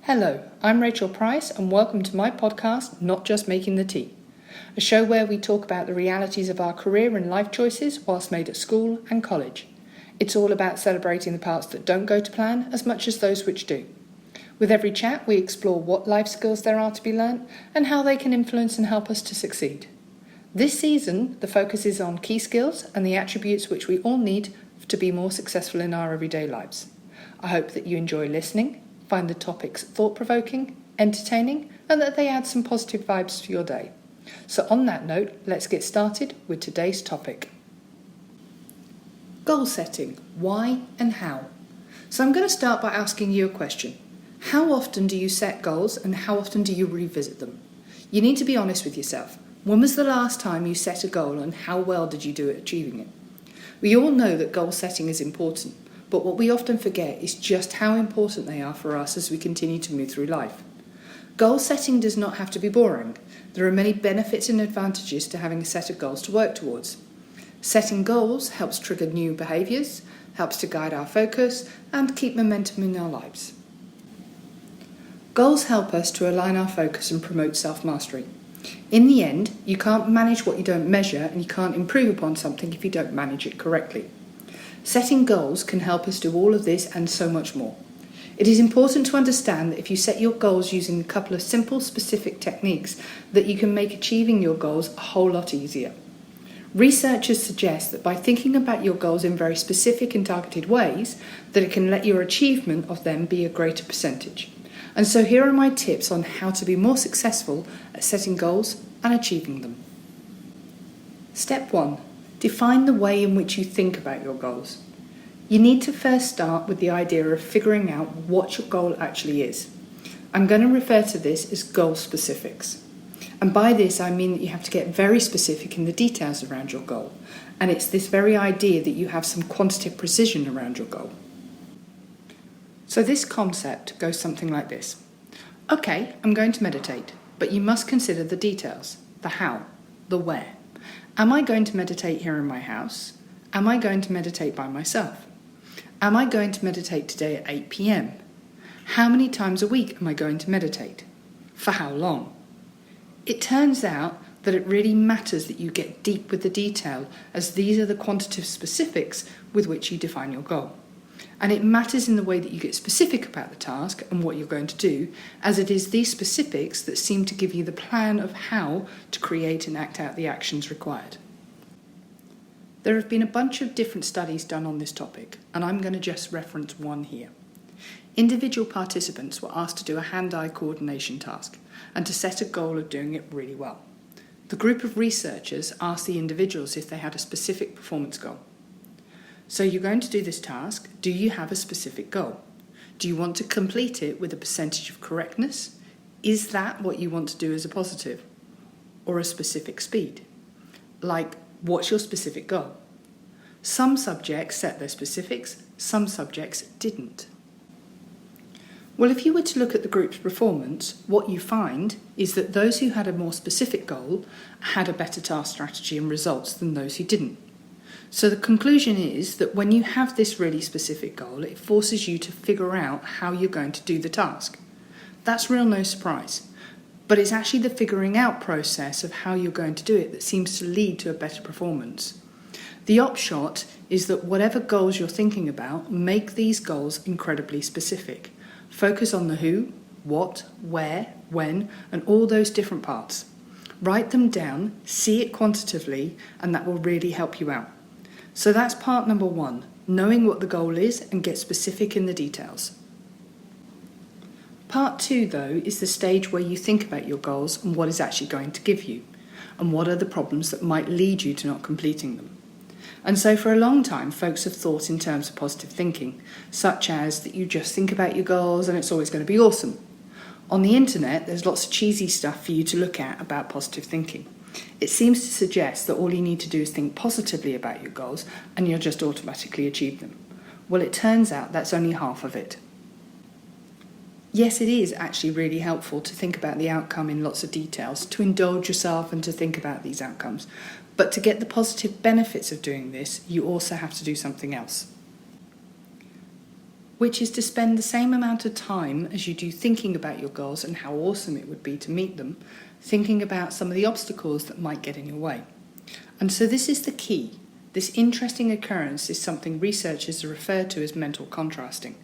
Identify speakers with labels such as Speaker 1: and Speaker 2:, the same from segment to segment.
Speaker 1: Hello, I'm Rachel Price and welcome to my podcast, Not Just Making the Tea, a show where we talk about the realities of our career and life choices whilst made at school and college. It's all about celebrating the parts that don't go to plan as much as those which do. With every chat, we explore what life skills there are to be learnt and how they can influence and help us to succeed. This season, the focus is on key skills and the attributes which we all need to be more successful in our everyday lives. I hope that you enjoy listening, find the topics thought-provoking, entertaining, and that they add some positive vibes to your day. So on that note, let's get started with today's topic. Goal setting, why and how? So I'm going to start by asking you a question. How often do you set goals and how often do you revisit them? You need to be honest with yourself. When was the last time you set a goal and how well did you do at achieving it? We all know that goal setting is important. But what we often forget is just how important they are for us as we continue to move through life. Goal setting does not have to be boring. There are many benefits and advantages to having a set of goals to work towards. Setting goals helps trigger new behaviours, helps to guide our focus, and keep momentum in our lives. Goals help us to align our focus and promote self-mastery. In the end, you can't manage what you don't measure, and you can't improve upon something if you don't manage it correctly. Setting goals can help us do all of this and so much more. It is important to understand that if you set your goals using a couple of simple, specific techniques, that you can make achieving your goals a whole lot easier. Researchers suggest that by thinking about your goals in very specific and targeted ways, that it can let your achievement of them be a greater percentage. And so here are my tips on how to be more successful at setting goals and achieving them. Step 1. Define the way in which you think about your goals. You need to first start with the idea of figuring out what your goal actually is. I'm going to refer to this as goal specifics. And by this I mean that you have to get very specific in the details around your goal. And it's this very idea that you have some quantitative precision around your goal. So this concept goes something like this. Okay, I'm going to meditate, but you must consider the details, the how, the where. Am I going to meditate here in my house? Am I going to meditate by myself? Am I going to meditate today at 8 p.m? How many times a week am I going to meditate? For how long? It turns out that it really matters that you get deep with the detail, as these are the quantitative specifics with which you define your goal. And it matters in the way that you get specific about the task and what you're going to do, as it is these specifics that seem to give you the plan of how to create and act out the actions required. There have been a bunch of different studies done on this topic, and I'm going to just reference one here. Individual participants were asked to do a hand-eye coordination task and to set a goal of doing it really well. The group of researchers asked the individuals if they had a specific performance goal. So you're going to do this task. Do you have a specific goal? Do you want to complete it with a percentage of correctness? Is that what you want to do as a positive? Or a specific speed? Like, what's your specific goal? Some subjects set their specifics, some subjects didn't. Well, if you were to look at the group's performance, what you find is that those who had a more specific goal had a better task strategy and results than those who didn't. So the conclusion is that when you have this really specific goal, it forces you to figure out how you're going to do the task. That's real no surprise, but it's actually the figuring out process of how you're going to do it that seems to lead to a better performance. The upshot is that whatever goals you're thinking about, make these goals incredibly specific. Focus on the who, what, where, when, and all those different parts. Write them down, see it quantitatively, and that will really help you out. So that's part number 1, knowing what the goal is and get specific in the details. Part 2, though, is the stage where you think about your goals and what is actually going to give you, and what are the problems that might lead you to not completing them. And so for a long time, folks have thought in terms of positive thinking, such as that you just think about your goals and it's always going to be awesome. On the internet, there's lots of cheesy stuff for you to look at about positive thinking. It seems to suggest that all you need to do is think positively about your goals and you'll just automatically achieve them. Well, it turns out that's only half of it. Yes, it is actually really helpful to think about the outcome in lots of details, to indulge yourself and to think about these outcomes. But to get the positive benefits of doing this, you also have to do something else. which is to spend the same amount of time as you do thinking about your goals and how awesome it would be to meet them, thinking about some of the obstacles that might get in your way. And so this is the key. This interesting occurrence is something researchers refer to as mental contrasting.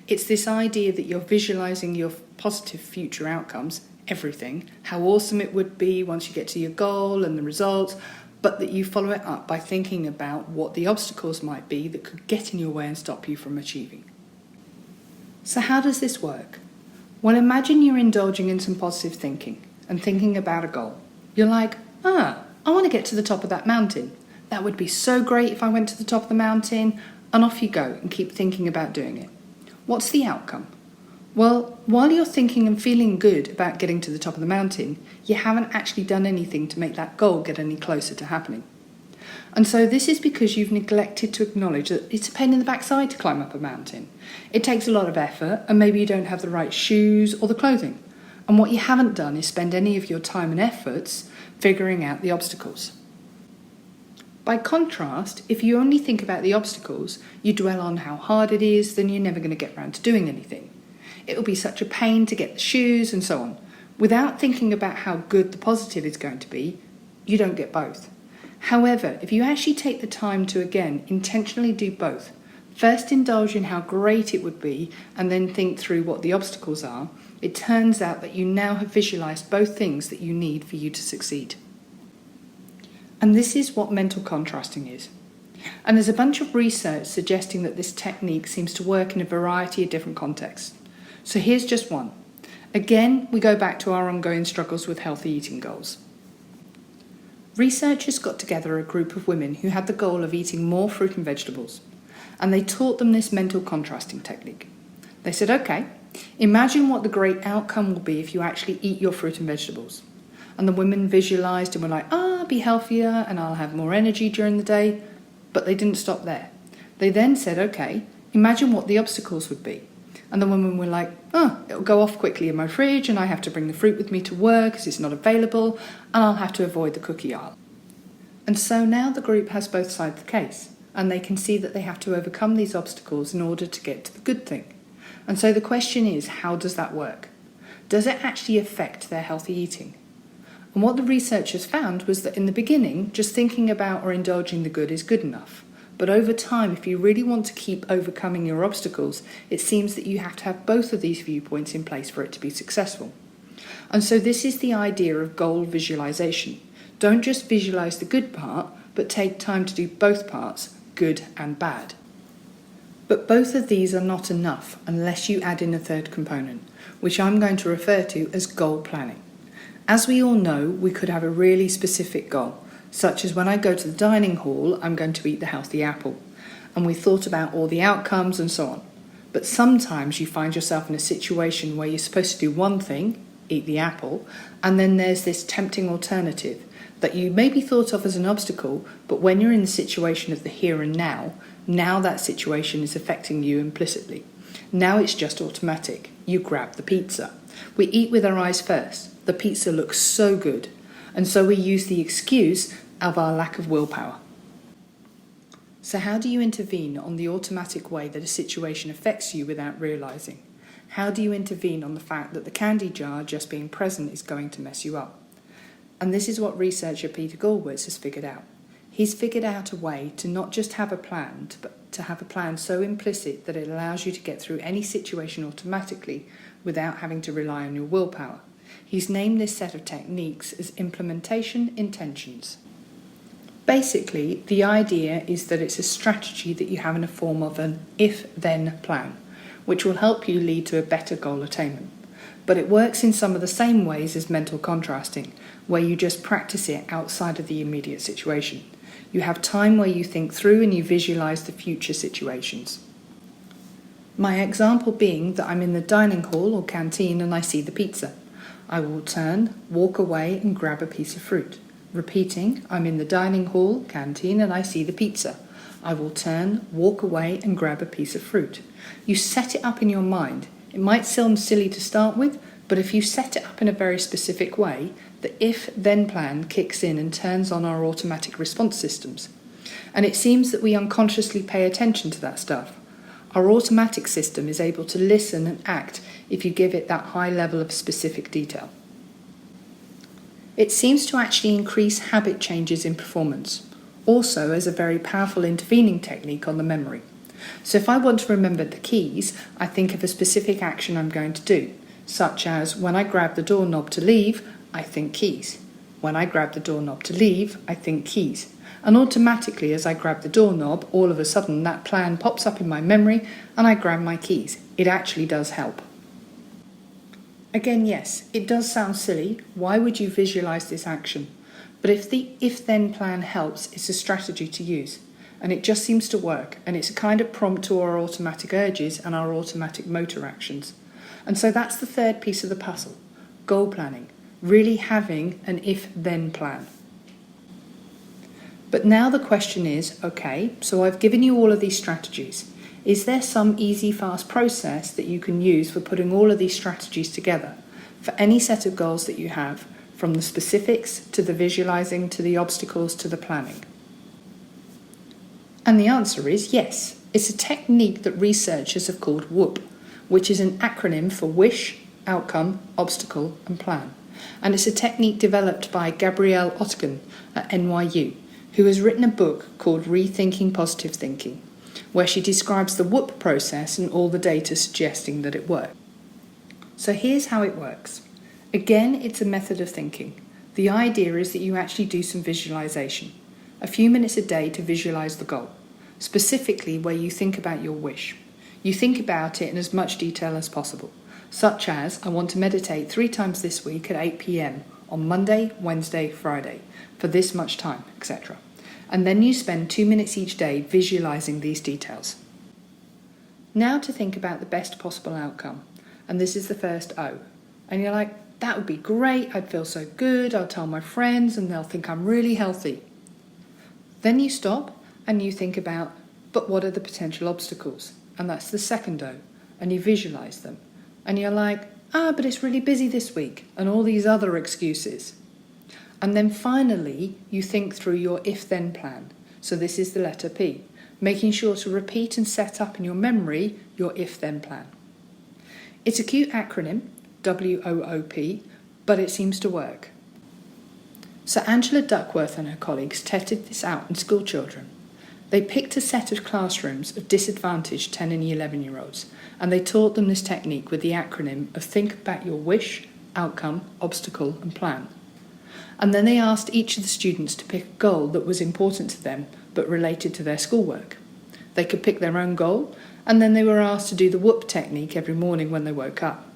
Speaker 1: It's this idea that you're visualizing your positive future outcomes, everything, how awesome it would be once you get to your goal and the results, but that you follow it up by thinking about what the obstacles might be that could get in your way and stop you from achieving. So how does this work? Well, imagine you're indulging in some positive thinking and thinking about a goal. You're like, I want to get to the top of that mountain. That would be so great if I went to the top of the mountain, and off you go and keep thinking about doing it. What's the outcome? Well, while you're thinking and feeling good about getting to the top of the mountain, you haven't actually done anything to make that goal get any closer to happening. And so this is because you've neglected to acknowledge that it's a pain in the backside to climb up a mountain. It takes a lot of effort, and maybe you don't have the right shoes or the clothing. And what you haven't done is spend any of your time and efforts figuring out the obstacles. By contrast, if you only think about the obstacles, you dwell on how hard it is, then you're never going to get around to doing anything. It will be such a pain to get the shoes and so on. Without thinking about how good the positive is going to be, you don't get both. However, if you actually take the time to, again, intentionally do both, first indulge in how great it would be and then think through what the obstacles are, it turns out that you now have visualized both things that you need for you to succeed. And this is what mental contrasting is. And there's a bunch of research suggesting that this technique seems to work in a variety of different contexts. So here's just one. Again, we go back to our ongoing struggles with healthy eating goals. Researchers got together a group of women who had the goal of eating more fruit and vegetables, and they taught them this mental contrasting technique. They said, okay, imagine what the great outcome will be if you actually eat your fruit and vegetables. And the women visualized and were like, I'll be healthier and I'll have more energy during the day. But they didn't stop there. They then said, okay, imagine what the obstacles would be. And the women were like, it'll go off quickly in my fridge and I have to bring the fruit with me to work because it's not available and I'll have to avoid the cookie aisle. And so now the group has both sides of the case and they can see that they have to overcome these obstacles in order to get to the good thing. And so the question is, how does that work? Does it actually affect their healthy eating? And what the researchers found was that in the beginning, just thinking about or indulging the good is good enough. But over time, if you really want to keep overcoming your obstacles, it seems that you have to have both of these viewpoints in place for it to be successful. And so this is the idea of goal visualization. Don't just visualize the good part, but take time to do both parts, good and bad. But both of these are not enough unless you add in a third component, which I'm going to refer to as goal planning. As we all know, we could have a really specific goal, such as when I go to the dining hall, I'm going to eat the healthy apple. And we thought about all the outcomes and so on. But sometimes you find yourself in a situation where you're supposed to do one thing, eat the apple, and then there's this tempting alternative that you maybe thought of as an obstacle, but when you're in the situation of the here and now that situation is affecting you implicitly. Now it's just automatic. You grab the pizza. We eat with our eyes first. The pizza looks so good. And so we use the excuse of our lack of willpower. So how do you intervene on the automatic way that a situation affects you without realising? How do you intervene on the fact that the candy jar just being present is going to mess you up? And this is what researcher Peter Gurewitz has figured out. He's figured out a way to not just have a plan, but to have a plan so implicit that it allows you to get through any situation automatically without having to rely on your willpower. He's named this set of techniques as implementation intentions. Basically, the idea is that it's a strategy that you have in the form of an if-then plan, which will help you lead to a better goal attainment. But it works in some of the same ways as mental contrasting, where you just practice it outside of the immediate situation. You have time where you think through and you visualize the future situations. My example being that I'm in the dining hall or canteen and I see the pizza. I will turn, walk away and grab a piece of fruit. Repeating, I'm in the dining hall, canteen and I see the pizza. I will turn, walk away and grab a piece of fruit. You set it up in your mind. It might sound silly to start with, but if you set it up in a very specific way, the if-then plan kicks in and turns on our automatic response systems. And it seems that we unconsciously pay attention to that stuff. Our automatic system is able to listen and act if you give it that high level of specific detail. It seems to actually increase habit changes in performance, also as a very powerful intervening technique on the memory. So if I want to remember the keys, I think of a specific action I'm going to do, such as when I grab the doorknob to leave, I think keys. When I grab the doorknob to leave, I think keys. And automatically, as I grab the doorknob, all of a sudden that plan pops up in my memory and I grab my keys. It actually does help. Again, yes, it does sound silly. Why would you visualize this action? But if the if-then plan helps, it's a strategy to use. And it just seems to work. And it's a kind of prompt to our automatic urges and our automatic motor actions. And so that's the third piece of the puzzle. Goal planning. Really having an if-then plan. But now the question is, okay, so I've given you all of these strategies. Is there some easy, fast process that you can use for putting all of these strategies together for any set of goals that you have, from the specifics to the visualizing to the obstacles to the planning? And the answer is yes. It's a technique that researchers have called WOOP, which is an acronym for Wish, Outcome, Obstacle and Plan. And it's a technique developed by Gabrielle Ottgen at NYU, who has written a book called Rethinking Positive Thinking, where she describes the WOOP process and all the data suggesting that it works. So here's how it works. Again, it's a method of thinking. The idea is that you actually do some visualization, a few minutes a day to visualize the goal, specifically where you think about your wish. You think about it in as much detail as possible, such as, I want to meditate 3 times this week at 8 p.m. on Monday, Wednesday, Friday, for this much time, etc. And then you spend 2 minutes each day visualizing these details. Now to think about the best possible outcome. And this is the first O. And you're like, that would be great, I'd feel so good, I'll tell my friends and they'll think I'm really healthy. Then you stop and you think about, but what are the potential obstacles? And that's the second O. And you visualize them. And you're like, but it's really busy this week, and all these other excuses. And then finally, you think through your if-then plan. So this is the letter P, making sure to repeat and set up in your memory your if-then plan. It's a cute acronym, WOOP, but it seems to work. So Angela Duckworth and her colleagues tested this out in school children. They picked a set of classrooms of disadvantaged 10 and 11-year-olds, and they taught them this technique with the acronym of think about your wish, outcome, obstacle and plan. And then they asked each of the students to pick a goal that was important to them but related to their schoolwork. They could pick their own goal, and then they were asked to do the WOOP technique every morning when they woke up.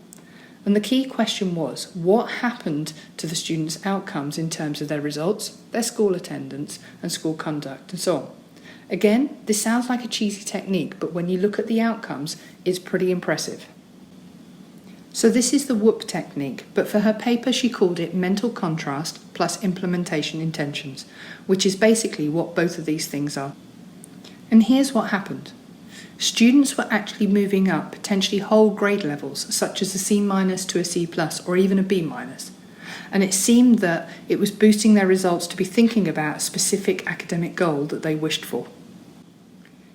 Speaker 1: And the key question was, what happened to the students' outcomes in terms of their results, their school attendance and school conduct and so on? Again, this sounds like a cheesy technique, but when you look at the outcomes, it's pretty impressive. So this is the WOOP technique, but for her paper she called it mental contrast plus implementation intentions, which is basically what both of these things are. And here's what happened. Students were actually moving up potentially whole grade levels, such as a C- to a C+, or even a B-. And it seemed that it was boosting their results to be thinking about a specific academic goal that they wished for.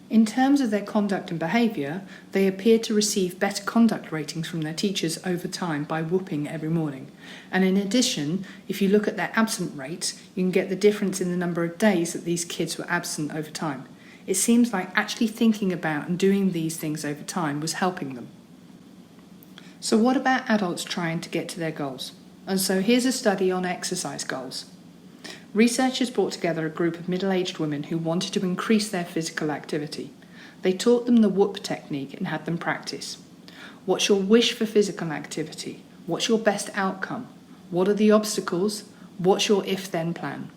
Speaker 1: In terms of their conduct and behaviour, they appeared to receive better conduct ratings from their teachers over time by whooping every morning. And in addition, if you look at their absent rates, you can get the difference in the number of days that these kids were absent over time. It seems like actually thinking about and doing these things over time was helping them. So what about adults trying to get to their goals? And so here's a study on exercise goals. Researchers brought together a group of middle-aged women who wanted to increase their physical activity. They taught them the WOOP technique and had them practice. What's your wish for physical activity? What's your best outcome? What are the obstacles? What's your if-then plan?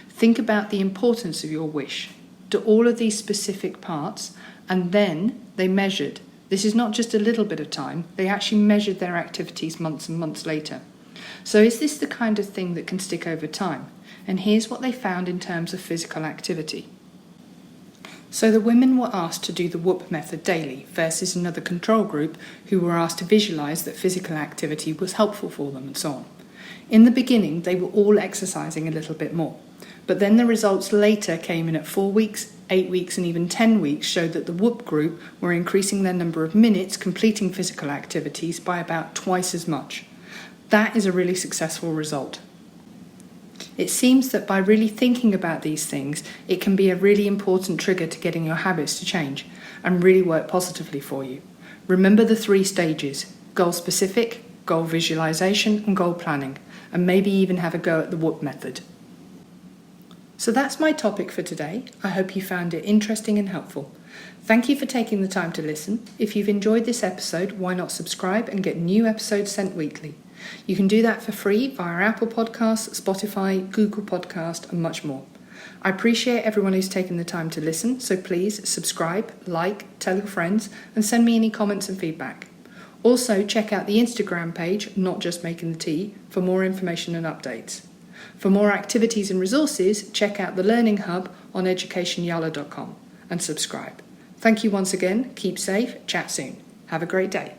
Speaker 1: Think about the importance of your wish. Do all of these specific parts, and then they measured. This is not just a little bit of time, they actually measured their activities months and months later. So is this the kind of thing that can stick over time? And here's what they found in terms of physical activity. So the women were asked to do the WOOP method daily versus another control group who were asked to visualise that physical activity was helpful for them and so on. In the beginning, they were all exercising a little bit more, but then the results later came in at 4 weeks, 8 weeks and even 10 weeks showed that the WHOOP group were increasing their number of minutes completing physical activities by about twice as much. That is a really successful result. It seems that by really thinking about these things, it can be a really important trigger to getting your habits to change and really work positively for you. Remember the 3 stages: goal specific, goal visualization, and goal planning, and maybe even have a go at the WHOOP method. So that's my topic for today. I hope you found it interesting and helpful. Thank you for taking the time to listen. If you've enjoyed this episode, why not subscribe and get new episodes sent weekly? You can do that for free via Apple Podcasts, Spotify, Google Podcast, and much more. I appreciate everyone who's taken the time to listen, so please subscribe, like, tell your friends, and send me any comments and feedback. Also, check out the Instagram page, Not Just Making the Tea, for more information and updates. For more activities and resources, check out the Learning Hub on educationyala.com and subscribe. Thank you once again, keep safe, chat soon. Have a great day.